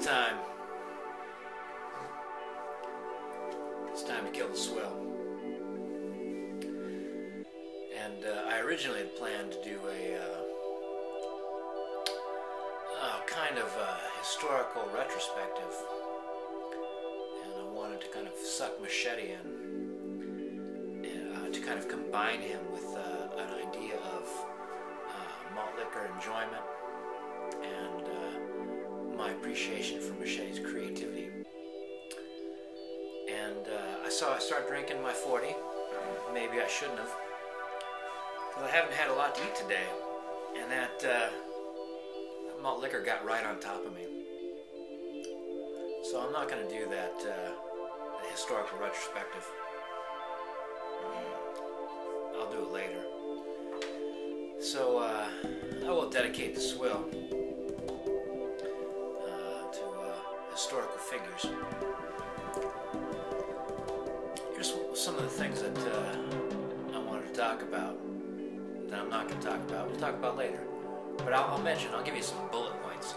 time. It's time to kill the swill. And I originally had planned to do a kind of historical retrospective. And I wanted to kind of suck Machete in to kind of combine him with an idea of malt liquor enjoyment and my appreciation for Machete's creativity. And I started drinking my 40. Maybe I shouldn't have, because I haven't had a lot to eat today, and that malt liquor got right on top of me. So I'm not going to do that historical retrospective. I'll do it later. So I will dedicate the swill to historical figures. Here's some of the things that I wanted to talk about that I'm not going to talk about. We'll talk about later. But I'll mention, I'll give you some bullet points.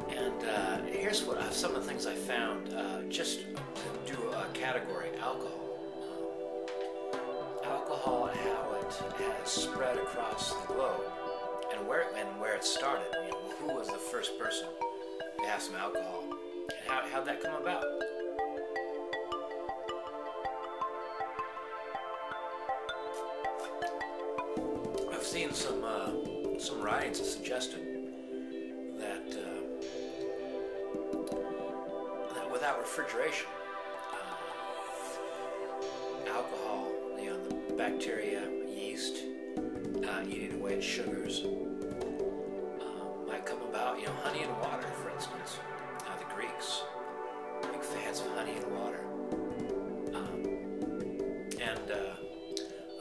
And here's some of the things I found just to do a category: alcohol. Alcohol and how it has spread across the globe, and where it started. You know, who was the first person to have some alcohol, and how'd that come about? I've seen some writings that suggested that that without refrigeration, alcohol, you know, the bacteria, yeast, eating away at sugars, might come about. You know, honey and water, for instance. The Greeks, big fans of honey and water, and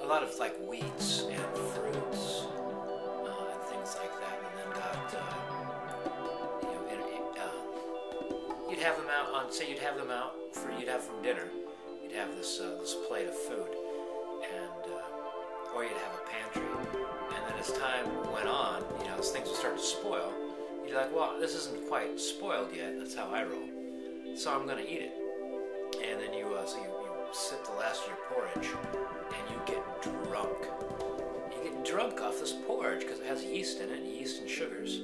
a lot of like wheats and fruits and things like that. And then you'd have them out on, say, you'd have them out for from dinner. You'd have this plate of food, and or you'd have a pantry, and then as time went on, you know, as things would start to spoil, you'd be like, well, this isn't quite spoiled yet. That's how I roll, so I'm going to eat it. And then you sip the last of your porridge, and you get drunk. You get drunk off this porridge because it has yeast in it, yeast and sugars,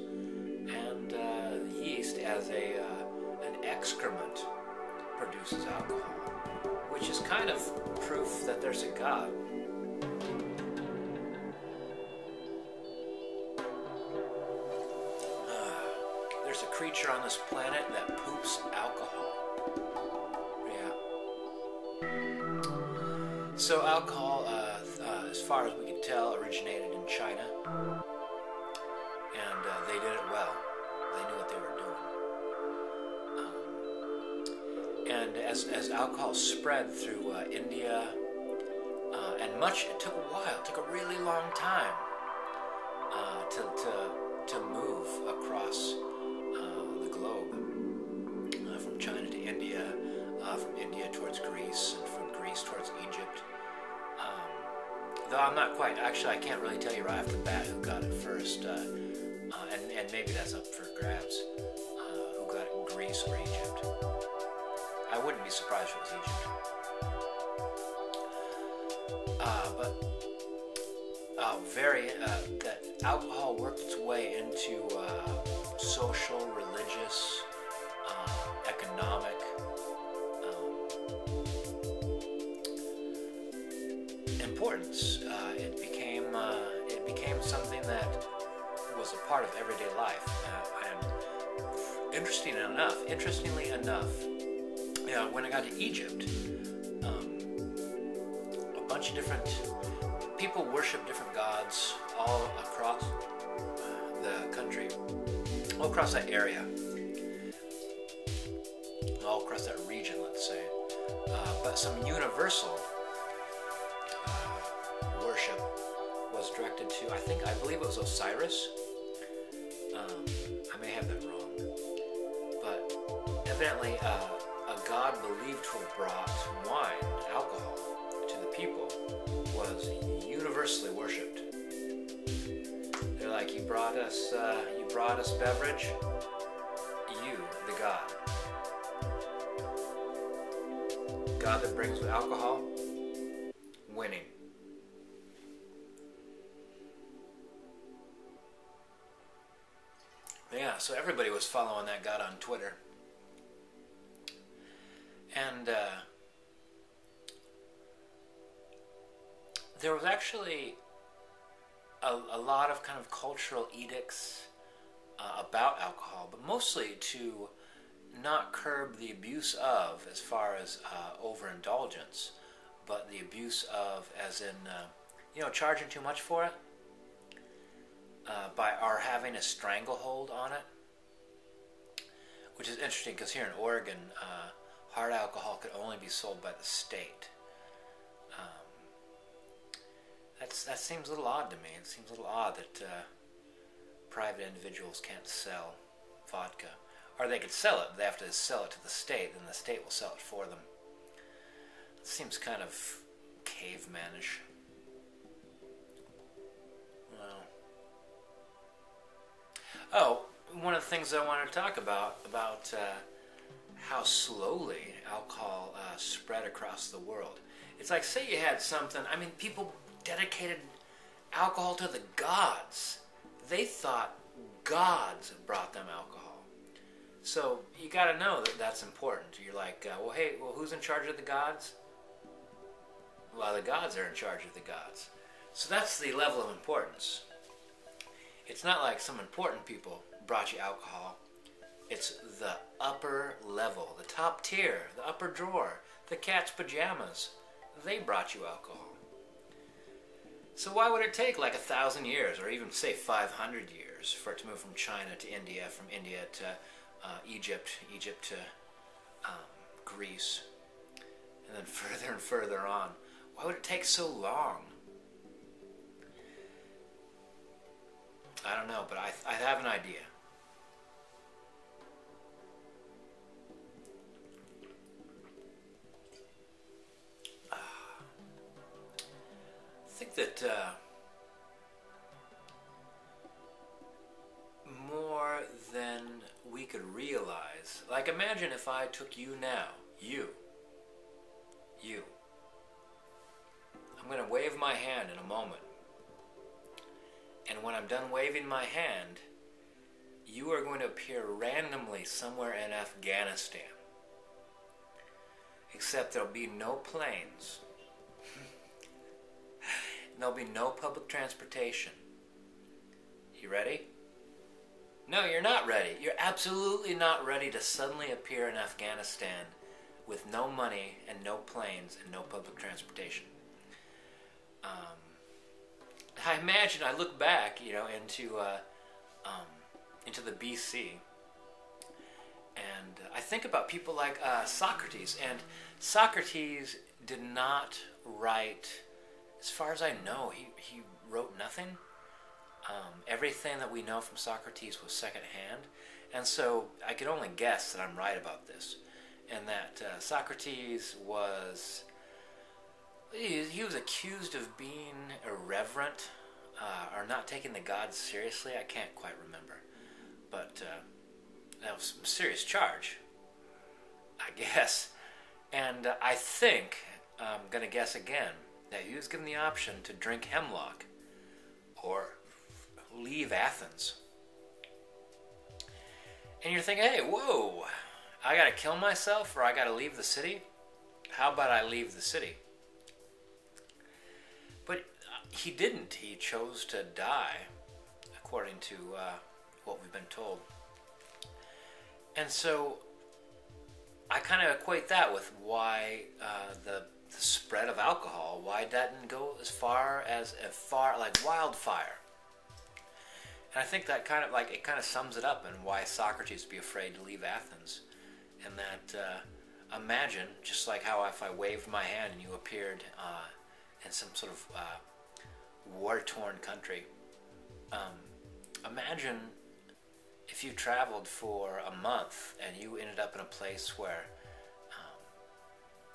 and yeast as an excrement produces alcohol, which is kind of proof that there's a God. There's a creature on this planet that poops alcohol. Yeah. So alcohol, as far as we can tell, originated in China, and they did it well. They knew what they were doing. And as alcohol spread through India, and it took a while, it took a really long time to move across the globe, from China to India, from India towards Greece, and from Greece towards Egypt. Though I'm not quite, actually I can't really tell you right off the bat who got it first, and maybe that's up for grabs, who got it, Greece or Egypt. I wouldn't be surprised if it was Egypt. That alcohol worked its way into social, religious, economic, importance. It became something that was a part of everyday life. And interestingly enough, when I got to Egypt, a bunch of different people worship different gods all across the country, all across that area, all across that region, let's say. But some universal worship was directed to, I believe it was Osiris. I may have that wrong, but evidently a god believed to have brought wine, alcohol, to the people was universally worshipped. They're like, you brought us broadest beverage? You, the God. God that brings with alcohol? Winning. Yeah, so everybody was following that God on Twitter. And there was actually a lot of kind of cultural edicts about alcohol, but mostly to not curb the abuse of, as far as overindulgence, but the abuse of, as in, charging too much for it, by our having a stranglehold on it, which is interesting because here in Oregon, hard alcohol could only be sold by the state. That seems a little odd to me. It seems a little odd that private individuals can't sell vodka. Or they could sell it, but they have to sell it to the state, and the state will sell it for them. It seems kind of cavemanish. Well. Oh, one of the things I wanted to talk about how slowly alcohol spread across the world. It's like, say you had something, people dedicated alcohol to the gods. They thought gods brought them alcohol. So you got to know that that's important. You're like, who's in charge of the gods? Well, the gods are in charge of the gods. So that's the level of importance. It's not like some important people brought you alcohol. It's the upper level, the top tier, the upper drawer, the cat's pajamas. They brought you alcohol. So why would it take like 1,000 years, or even say 500 years, for it to move from China to India, from India to Egypt to Greece, and then further and further on? Why would it take so long? I don't know, but I have an idea. I think that more than we could realize, like imagine if I took you now, you. I'm going to wave my hand in a moment. And when I'm done waving my hand, you are going to appear randomly somewhere in Afghanistan. Except there'll be no planes. There'll be no public transportation. You ready? No, you're not ready. You're absolutely not ready to suddenly appear in Afghanistan with no money and no planes and no public transportation. I imagine, I look back, into the BC, and I think about people like Socrates, and Socrates did not write, as far as I know, he wrote nothing. Everything that we know from Socrates was secondhand, and so I could only guess that I'm right about this, and that Socrates was... He was accused of being irreverent or not taking the gods seriously. I can't quite remember. But that was a serious charge, I guess. And I think, I'm going to guess again, that he was given the option to drink hemlock or leave Athens. And you're thinking, hey, whoa, I got to kill myself or I got to leave the city? How about I leave the city? But he didn't. He chose to die, according to what we've been told. And so I kind of equate that with why the spread of alcohol, why it didn't go as far like wildfire. And I think that kind of sums it up, and why Socrates would be afraid to leave Athens. And that imagine, just like how if I waved my hand and you appeared in some sort of war-torn country. Imagine if you traveled for a month and you ended up in a place where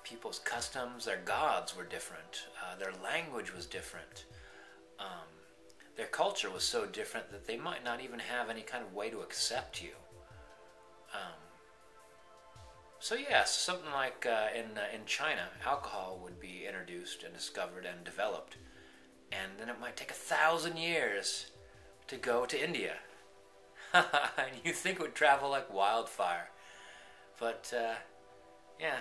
people's customs, their gods were different, their language was different, their culture was so different that they might not even have any kind of way to accept you. So yes, something like in China, alcohol would be introduced and discovered and developed, and then it might take 1,000 years to go to India. And you think it would travel like wildfire, but yeah,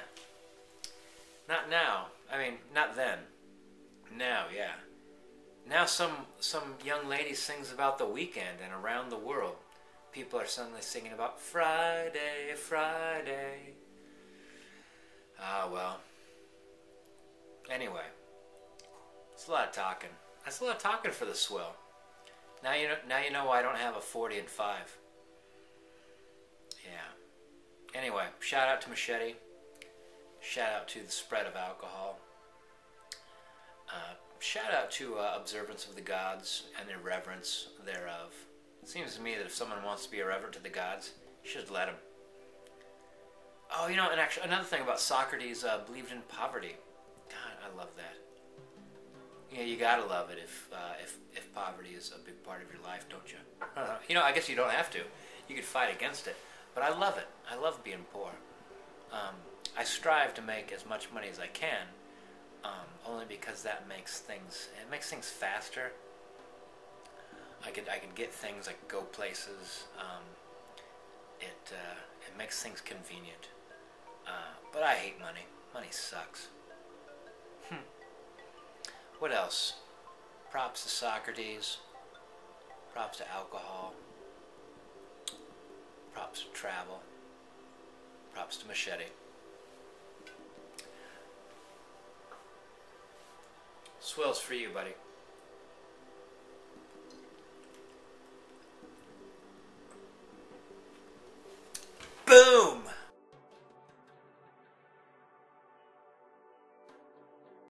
not now. I mean, not then. Now, yeah. Now some young lady sings about the weekend, and around the world, people are suddenly singing about Friday, Friday. Ah, well. Anyway, it's a lot of talking. That's a lot of talking for the swill. Now you know why I don't have a 40 and 5. Yeah. Anyway, shout out to Machete. Shout out to the spread of alcohol. Shout out to observance of the gods and their reverence thereof. It seems to me that if someone wants to be irreverent to the gods, you should let him. Oh, you know, and actually another thing about Socrates believed in poverty. God, I love that. Yeah, you gotta love it if poverty is a big part of your life, don't you? You know, I guess you don't have to. You could fight against it, but I love it. I love being poor. I strive to make as much money as I can, only because that makes things faster. I could get things, I could go places. It makes things convenient. But I hate money. Money sucks. What else? Props to Socrates. Props to alcohol. Props to travel. Props to Machete. Swill's for you, buddy. Boom!